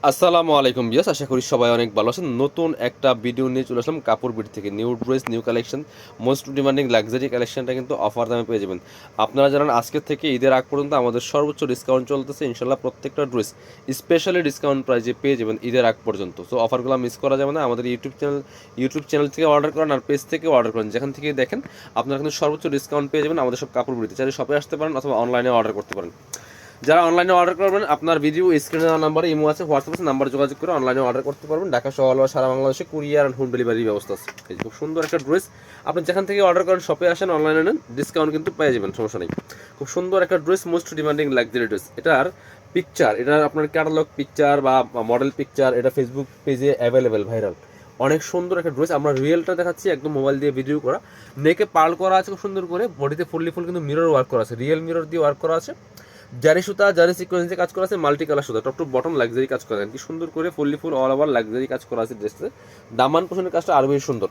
আসসালামু আলাইকুম বিয়াস, আশা করি সবাই অনেক ভালো আছেন। নতুন একটা ভিডিও নিয়ে চলে আসলাম কাপড় বিট থেকে। New dress, new collection, most demanding luxury কালেকশনটা কিন্তু অফার দামে পেয়ে যাবেন। আপনারা জানেন আজকের থেকে ঈদের আগ পর্যন্ত আমাদের সর্বোচ্চ ডিসকাউন্ট চলতেছে। ইনশাল্লাহ প্রত্যেকটা ড্রেস স্পেশালি ডিসকাউন্ট প্রাইজে পেয়ে যাবেন ঈদের আগ পর্যন্ত। সো অফারগুলো মিস করা যাবে না। আমাদের ইউটিউব চ্যানেল থেকে অর্ডার করেন আর পেজ থেকে অর্ডার করেন, যেখান থেকে দেখেন আপনারা কিন্তু সর্বোচ্চ ডিসকাউন্ট পেয়ে যাবেন আমাদের সব কাপড় বিড়িতে। চাইলে শপে আসতে পারেন অথবা অনলাইনে অর্ডার করতে পারেন। যারা অনলাইনে অর্ডার করবেন, আপনার ভিডিও স্ক্রিনে দেওয়া নাম্বারে ইমো আছে, হোয়াটসঅ্যাপ আছে, নাম্বার যোগাযোগ করে অনলাইনে অর্ডার করতে পারবেন। ঢাকা সহ সারা বাংলাদেশে কুরিয়ার অ্যান্ড হোম ডেলিভারির ব্যবস্থা আছে। এই খুব সুন্দর একটা ড্রেস, আপনি যেখান থেকে অর্ডার করেন শপে আসেন, অনলাইনে নেন, ডিসকাউন্ট কিন্তু পেয়ে যাবেন, সমস্যা নেই। খুব সুন্দর একটা dress, most demanding luxury dress. এটার পিকচার, এটার আপনার ক্যাটালগ পিকচার বা মডেল পিকচার, এটা ফেসবুক পেজে অ্যাভেলেবেল, ভাইরাল। অনেক সুন্দর একটা ড্রেস। আমরা রিয়েলটা দেখাচ্ছি, একদম মোবাইল দিয়ে ভিডিও করা। নেকে পার্ল করা আছে খুব সুন্দর করে, বডিতে ফুল কিন্তু মিরর ওয়ার্ক করা আছে, রিয়েল মিরর দিয়ে ওয়ার্ক করা আছে। জারি সুতা, জারি সিকোয়েন্স দিয়ে কাজ করা আছে, মাল্টি কালার সুতা, টপ টু বটম লাক্সারি কাজ করা আছে, কি সুন্দর করে ফুল অল ওভার লাক্সারি কাজ করা আছে ড্রেসে। দামান পোষণের কাজটা আরো বেশি সুন্দর।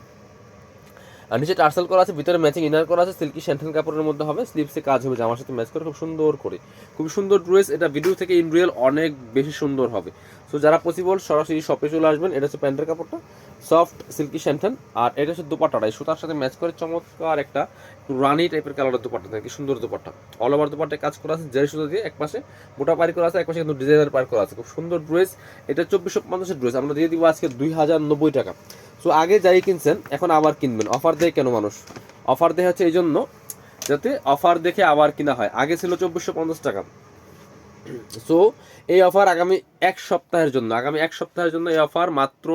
আর নিচে টার্সেল করা আছে, ভিতরে ম্যাচিং ইনার করা আছে, সিল্কি শ্যান্টেন কাপড়ের মধ্যে হবে, স্লিভসে কাজ হবে, জামার সাথে ম্যাচ করে খুব সুন্দর করে। খুব সুন্দর ড্রেস, এটা ভিডিও থেকে ইন রিয়েল অনেক বেশি সুন্দর হবে। সো যারা পসিবল সরাসরি শপে চলে আসবেন। এটা হচ্ছে প্যান্টের কাপড়টা, সফট সিল্কি শ্যান্টেন। আর এটা হচ্ছে দুপাট্টাটা, এই সুতার সাথে ম্যাচ করে চমৎকার একটা রানি টাইপের কালারের দুপাট্টা থাকে, কি সুন্দর দুপাট্টা। অল ওভার দুপাট্টায় কাজ করা আছে, জারি সুতা দিয়ে এক পাশে মোটা পারি করা আছে, এক পাশে কিন্তু ডিজাইনার পার করা আছে। খুব সুন্দর ড্রেস। এটা 2450 ড্রেস আমরা দিয়ে দিব আজকে 2090 টাকা। সো আগে যাই কিনছেন এখন আবার কিনবেন। অফার দেয় কেন মানুষ? অফার দেয় হচ্ছে এই জন্য যাতে অফার দেখে আবার কিনা হয়। আগে ছিল 2450 টাকা। সো এই অফার আগামী এক সপ্তাহের জন্য, এই অফার মাত্র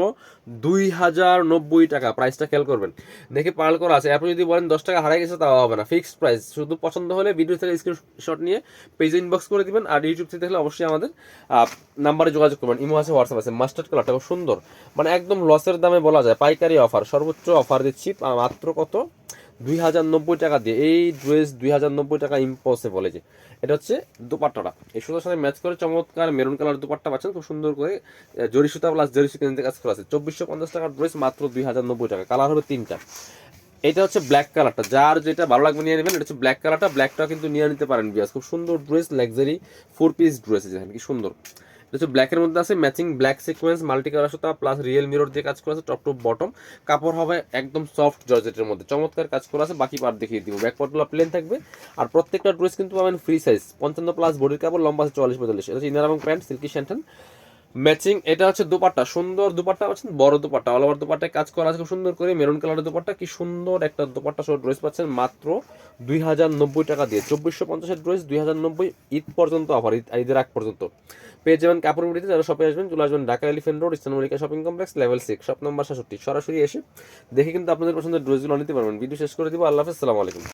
2090 টাকা। প্রাইসটা খেয়াল করবেন, দেখে পার্ল করা আছে। আপনি যদি বলেন 10 টাকা হারাই গেছে, তাও হবে না, ফিক্সড প্রাইস। শুধু পছন্দ হলে ভিডিও থেকে স্ক্রিনশট নিয়ে পেজে ইনবক্স করে দিবেন। আর ইউটিউব থেকে দেখলে অবশ্যই আমাদের নাম্বারে যোগাযোগ করবেন, ইমো আছে, হোয়াটসঅ্যাপ আছে। মাস্টার্ড কালারটা খুব সুন্দর, মানে একদম লসের দামে বলা যায়, পাইকারি অফার, সর্বোচ্চ অফার দিচ্ছি মাত্র কত, 2090 টাকা দিয়ে। এই ড্রেস 2090 টাকা ইম্পসিবল। এই যে এটা হচ্ছে দুপাট্টাটা, এই সুতার সাথে ম্যাচ করে চমৎকার মেরুন কালার দুপাট্টা পাচ্ছেন, খুব সুন্দর করে জরি সুতা প্লাস জরি সিকোয়েন্সে কাজ করা আছে। 2450 টাকার ড্রেস মাত্র 2090 টাকা। কালার হবে তিনটা। এটা হচ্ছে ব্ল্যাক কালারটা, যার যেটা ভালো লাগবে নিয়ে নেবেন। এটা হচ্ছে ব্ল্যাক কালারটা, ব্ল্যাকটা কিন্তু নিয়ে নিতে পারেন বিয়াস। খুব সুন্দর ড্রেস, লাক্সারি 4 পিস ড্রেস, দেখেন কি সুন্দর। এটা হচ্ছে ব্ল্যাকের মধ্যে আছে, matching black sequence, multi colour সুতা প্লাস রিয়েল মিরর দিয়ে কাজ করা আছে, টপ টু বটম। কাপড় হবে একদম সফট জর্জেটের মধ্যে, চমৎকার কাজ করা আছে। বাকি পার্ট দেখিয়ে দিব, ব্যাক পার্টগুলো প্লেন থাকবে। আর প্রত্যেকটা ড্রেস কিন্তু পাবেন ফ্রি সাইজ, 55 প্লাস বডির কাপড়, লম্বা আছে 44-45। এটা হচ্ছে ইনার এবং প্যান্ট, সিল্কি শ্যান্টেন ম্যাচিং। এটা হচ্ছে দুপাট্টা, সুন্দর দুপাট্টা পাচ্ছেন, বড় দুপাট্টা, অল ওভার দুপাট্টায় কাজ করা আছে খুব সুন্দর করে, মেরুন কালারের দুপাট্টা। কি সুন্দর একটা দুপাট্টা সহ ড্রেস পাচ্ছেন মাত্র 2090 টাকা দিয়ে। 2450-এর ড্রেস 2090, ঈদ পর্যন্ত অফার, ঈদের আগ পর্যন্ত পেয়ে যাবেন কাপড় বিড়িতে। যারা শপে আসবেন চলে আসবেন Dhaka elephant road, eastern Mallika shopping complex, level 6, shop number 67। সরাসরি এসে দেখে কিন্তু আপনাদের পছন্দের ড্রেসগুলো নিতে পারবেন। ভিডিও শেষ করে দিব। আল্লাহ হাফেজ, আসসালামু আলাইকুম।